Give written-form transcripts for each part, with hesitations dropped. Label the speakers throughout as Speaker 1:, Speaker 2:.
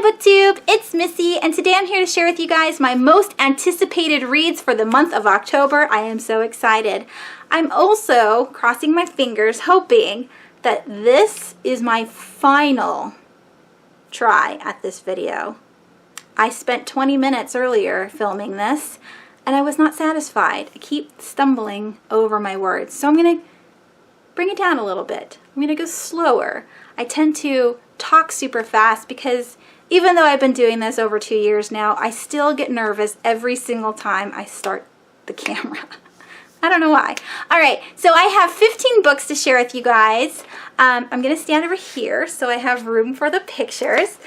Speaker 1: BookTube, it's Missy, and today I'm here to share with you guys my most anticipated reads for the month of October. I am so excited. I'm also crossing my fingers, hoping that this is my final try at this video. I spent 20 minutes earlier filming this, and I was not satisfied. I keep stumbling over my words, so I'm going to bring it down a little bit. I'm going to go slower. I tend to talk super fast because even though I've been doing this over 2 years now, I still get nervous every single time I start the camera. I don't know why. All right, so I have 15 books to share with you guys. I'm going to stand over here so I have room for the pictures.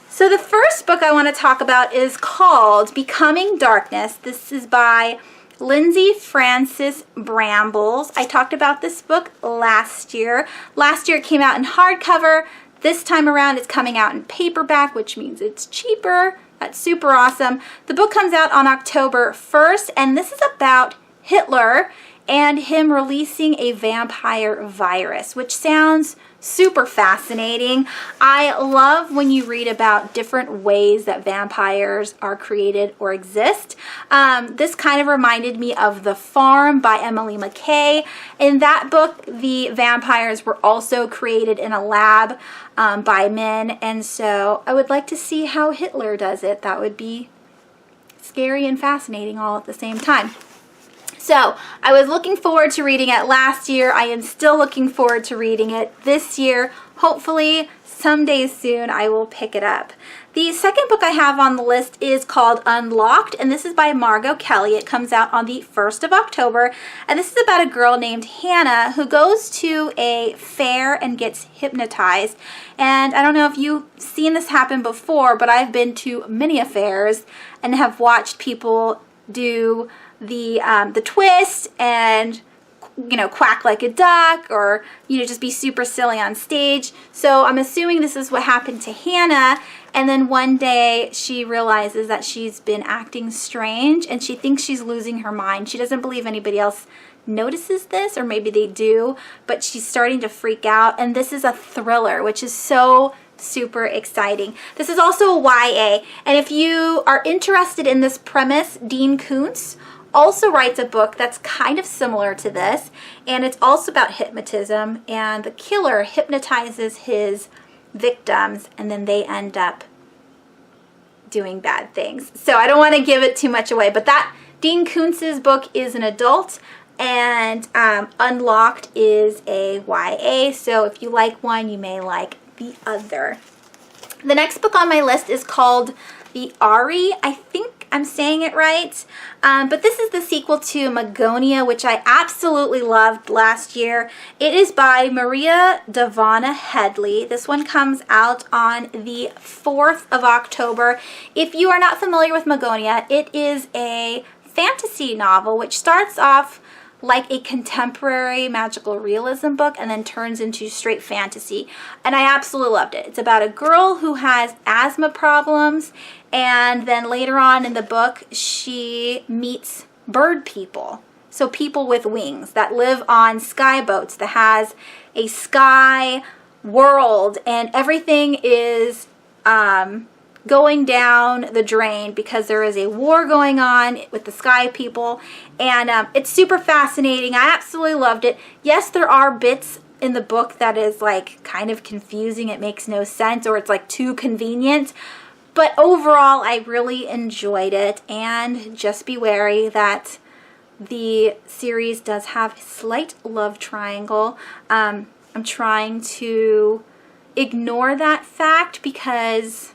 Speaker 1: So the first book I want to talk about is called Becoming Darkness. This is by Lindsay Francis Brambles. I talked about this book last year. Last year it came out in hardcover. This time around it's coming out in paperback, which means it's cheaper. That's super awesome. The book comes out on October 1st, and this is about Hitler and him releasing a vampire virus, which sounds super fascinating. I love when you read about different ways that vampires are created or exist. This kind of reminded me of The Farm by Emily McKay. In that book, the vampires were also created in a lab by men, and so I would like to see how Hitler does it. That would be scary and fascinating all at the same time. So I was looking forward to reading it last year. I am still looking forward to reading it this year. Hopefully someday soon I will pick it up. The second book I have on the list is called Unlocked, and this is by Margot Kelly. It comes out on the 1st of October, and this is about a girl named Hannah who goes to a fair and gets hypnotized. And I don't know if you've seen this happen before, but I've been to many affairs and have watched people do the twist and, you know, quack like a duck, or, you know, just be super silly on stage. So I'm assuming this is what happened to Hannah, and then one day she realizes that she's been acting strange and she thinks she's losing her mind. She doesn't believe anybody else notices this, or maybe they do, but she's starting to freak out. And this is a thriller, which is so super exciting. This is also a YA, and if you are interested in this premise, Dean Koontz also writes a book that's kind of similar to this, and it's also about hypnotism, and the killer hypnotizes his victims and then they end up doing bad things. So I don't want to give it too much away, but that Dean Koontz's book is an adult, and Unlocked is a YA, so if you like one, you may like the other. The next book on my list is called The Ari. I think I'm saying it right, but this is the sequel to Magonia, which I absolutely loved last year. It is by Maria Davana Headley. This one comes out on the 4th of October. If you are not familiar with Magonia, it is a fantasy novel which starts off like a contemporary magical realism book and then turns into straight fantasy, and I absolutely loved it. It's about a girl who has asthma problems, and then later on in the book she meets bird people, so people with wings that live on sky boats that has a sky world, and everything is going down the drain because there is a war going on with the sky people, and it's super fascinating. I absolutely loved it. Yes, there are bits in the book that is like kind of confusing. It makes no sense, or it's like too convenient, but overall I really enjoyed it. And just be wary that the series does have a slight love triangle. I'm trying to ignore that fact because,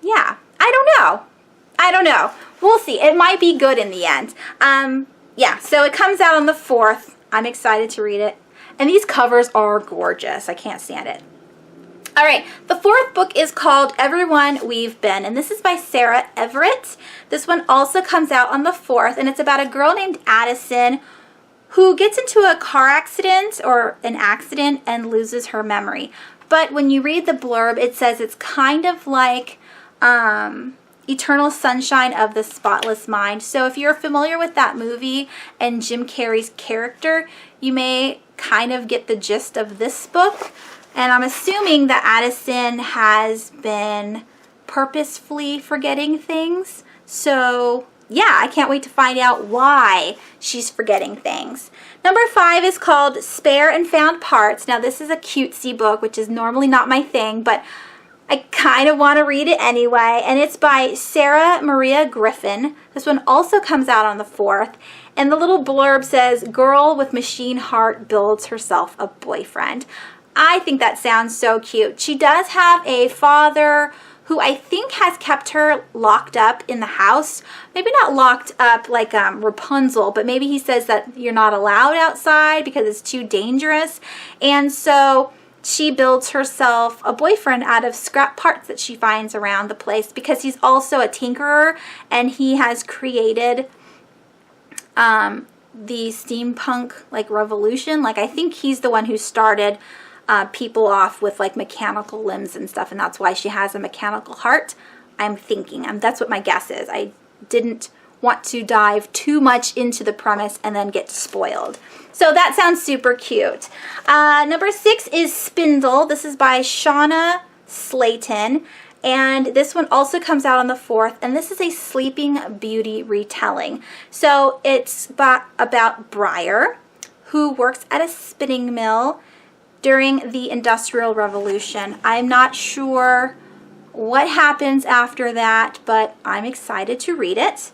Speaker 1: yeah, I don't know. We'll see. It might be good in the end. Yeah, so it comes out on the 4th. I'm excited to read it. And these covers are gorgeous. I can't stand it. All right, the 4th book is called Everyone We've Been, and this is by Sarah Everett. This one also comes out on the 4th, and it's about a girl named Addison who gets into a car accident or an accident and loses her memory. But when you read the blurb, it says it's kind of like Eternal Sunshine of the Spotless Mind. So if you're familiar with that movie and Jim Carrey's character, you may kind of get the gist of this book. And I'm assuming that Addison has been purposefully forgetting things. So yeah, I can't wait to find out why she's forgetting things. Number 5 is called Spare and Found Parts. Now this is a cutesy book, which is normally not my thing, but I kind of want to read it anyway. And it's by Sarah Maria Griffin. This one also comes out on the 4th. And the little blurb says, girl with machine heart builds herself a boyfriend. I think that sounds so cute. She does have a father who I think has kept her locked up in the house. Maybe not locked up like Rapunzel, but maybe he says that you're not allowed outside because it's too dangerous. And so she builds herself a boyfriend out of scrap parts that she finds around the place, because he's also a tinkerer and he has created the steampunk like revolution. Like I think he's the one who started people off with like mechanical limbs and stuff, and that's why she has a mechanical heart. I'm thinking, that's what my guess is. I didn't want to dive too much into the premise and then get spoiled. So that sounds super cute. Number 6 is Spindle. This is by Shauna Slayton. And this one also comes out on the 4th. And this is a Sleeping Beauty retelling. So it's about Briar, who works at a spinning mill during the Industrial Revolution. I'm not sure what happens after that, but I'm excited to read it.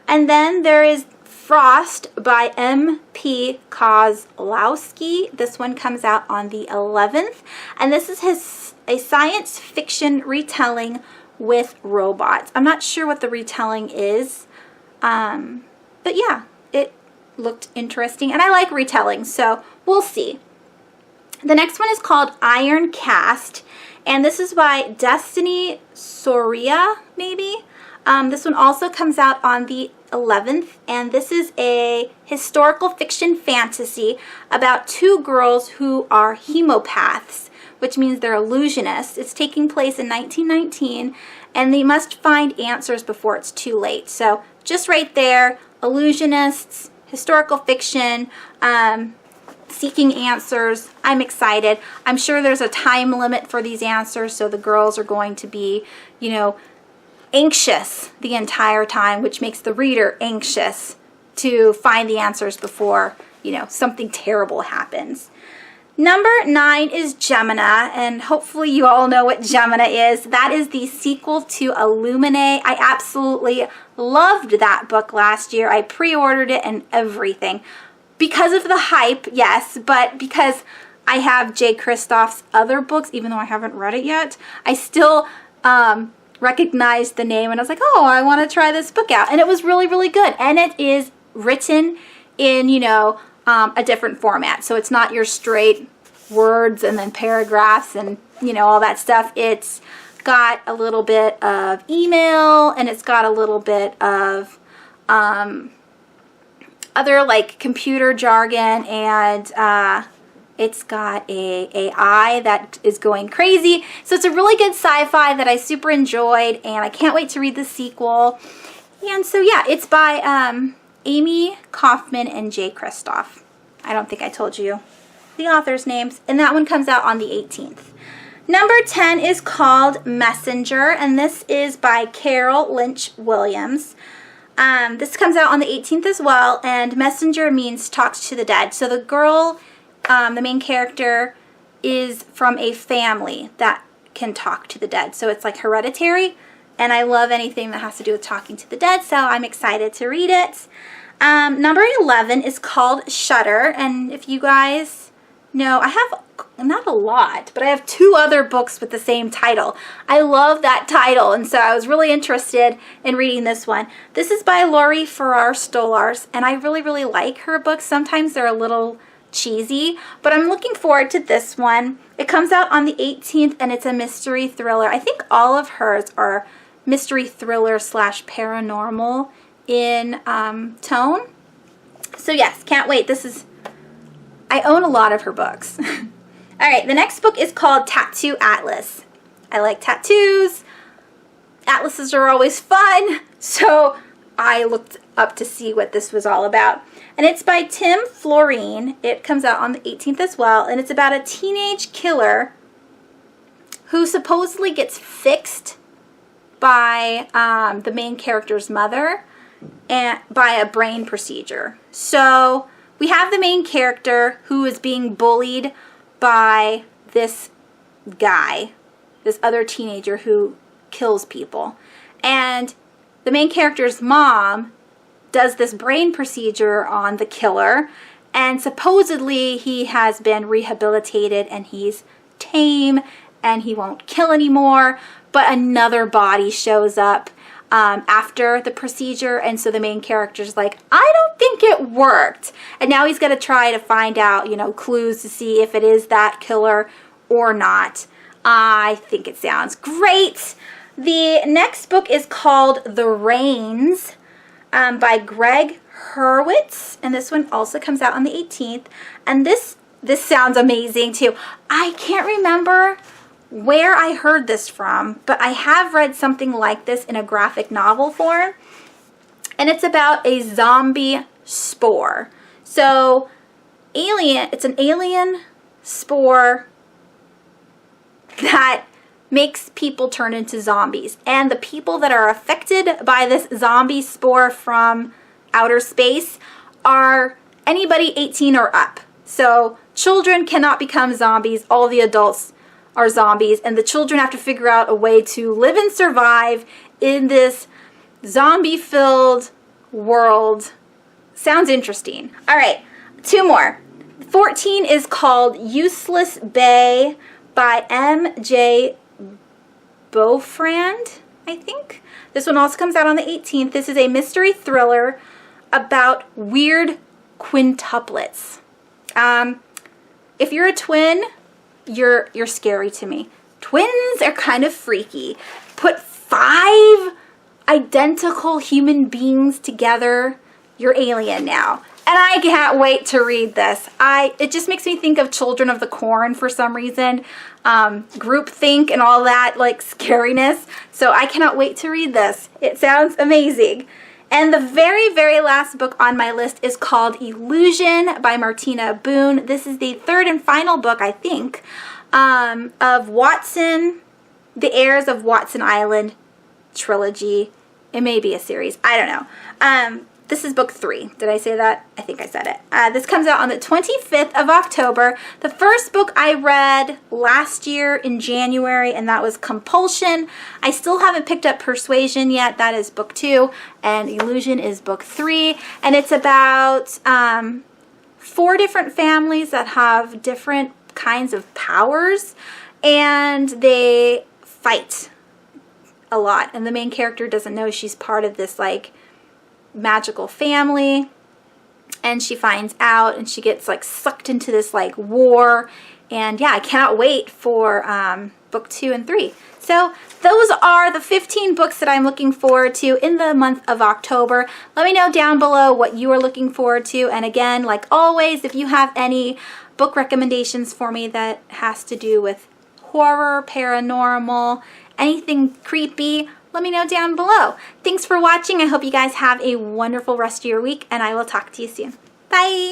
Speaker 1: And then there is Frost by M.P. Kozlowski. This one comes out on the 11th. And this is a science fiction retelling with robots. I'm not sure what the retelling is, but yeah, it looked interesting. And I like retellings, so we'll see. The next one is called Iron Cast, and this is by Destiny Soria, maybe. This one also comes out on the 11th, and this is a historical fiction fantasy about 2 girls who are hemopaths, which means they're illusionists. It's taking place in 1919, and they must find answers before it's too late. So just right there, illusionists, historical fiction, seeking answers. I'm excited. I'm sure there's a time limit for these answers, so the girls are going to be, you know, anxious the entire time, which makes the reader anxious to find the answers before, you know, something terrible happens. Number 9 is Gemena, and hopefully you all know what Gemena is. That is the sequel to Illuminae. I absolutely loved that book last year. I pre-ordered it and everything. Because of the hype, yes, but because I have Jay Kristoff's other books, even though I haven't read it yet, I still recognized the name, and I was like, oh, I want to try this book out. And it was really, really good. And it is written in, you know, a different format. So it's not your straight words and then paragraphs and, you know, all that stuff. It's got a little bit of email, and it's got a little bit of other like computer jargon, and it's got a AI that is going crazy. So it's a really good sci-fi that I super enjoyed, and I can't wait to read the sequel. And so yeah, it's by Amy Kaufman and Jay Kristoff. I don't think I told you the author's names, and that one comes out on the 18th. Number 10 is called Messenger, and this is by Carol Lynch Williams. This comes out on the 18th as well, and messenger means talks to the dead. So the girl, the main character, is from a family that can talk to the dead. So it's like hereditary, and I love anything that has to do with talking to the dead, so I'm excited to read it. Number 11 is called Shudder, and if you guys know, I have not a lot, but I have 2 other books with the same title. I love that title, and so I was really interested in reading this one. This is by Laurie Farrar Stolars, and I really, really like her books. Sometimes they're a little cheesy, but I'm looking forward to this one. It comes out on the 18th, and it's a mystery thriller. I think all of hers are mystery thriller / paranormal in tone. So yes, can't wait. I own a lot of her books. All right, the next book is called Tattoo Atlas. I like tattoos. Atlases are always fun, so I looked up to see what this was all about. And it's by Tim Florine. It comes out on the 18th as well, and it's about a teenage killer who supposedly gets fixed by the main character's mother and by a brain procedure. So we have the main character who is being bullied by this guy, this other teenager who kills people. And the main character's mom does this brain procedure on the killer, and supposedly he has been rehabilitated and he's tame and he won't kill anymore, but another body shows up after the procedure, and so the main character's like, I don't think it worked. And now he's going to try to find out, you know, clues to see if it is that killer or not. I think it sounds great. The next book is called The Reins by Greg Hurwitz, and this one also comes out on the 18th. And this sounds amazing too. I can't remember where I heard this from, but I have read something like this in a graphic novel form, and it's about a zombie spore. So it's an alien spore that makes people turn into zombies, and the people that are affected by this zombie spore from outer space are anybody 18 or up. So children cannot become zombies, all the adults are zombies, and the children have to figure out a way to live and survive in this zombie-filled world. Sounds interesting. All right, 2 more. 14 is called Useless Bay by M.J. Beaufrand, I think. This one also comes out on the 18th. This is a mystery thriller about weird quintuplets. If you're a twin, you're scary to me. Twins are kind of freaky. Put 5 identical human beings together, you're alien now. And I can't wait to read this. It just makes me think of Children of the Corn for some reason. Groupthink and all that, like, scariness. So I cannot wait to read this. It sounds amazing. And the very, very last book on my list is called Illusion by Martina Boone. This is the 3rd and final book, I think, of Watson, the Heirs of Watson Island trilogy. It may be a series. I don't know. This is book 3. Did I say that? I think I said it. This comes out on the 25th of October. The first book I read last year in January, and that was Compulsion. I still haven't picked up Persuasion yet. That is book 2. And Illusion is book 3. And it's about 4 different families that have different kinds of powers. And they fight a lot. And the main character doesn't know she's part of this, like, magical family, and she finds out and she gets like sucked into this like war. And yeah, I cannot wait for book 2 and 3. So those are the 15 books that I'm looking forward to in the month of October. Let me know down below what you are looking forward to, and again, like always, if you have any book recommendations for me that has to do with horror, paranormal, anything creepy, let me know down below. Thanks for watching. I hope you guys have a wonderful rest of your week, and I will talk to you soon. Bye!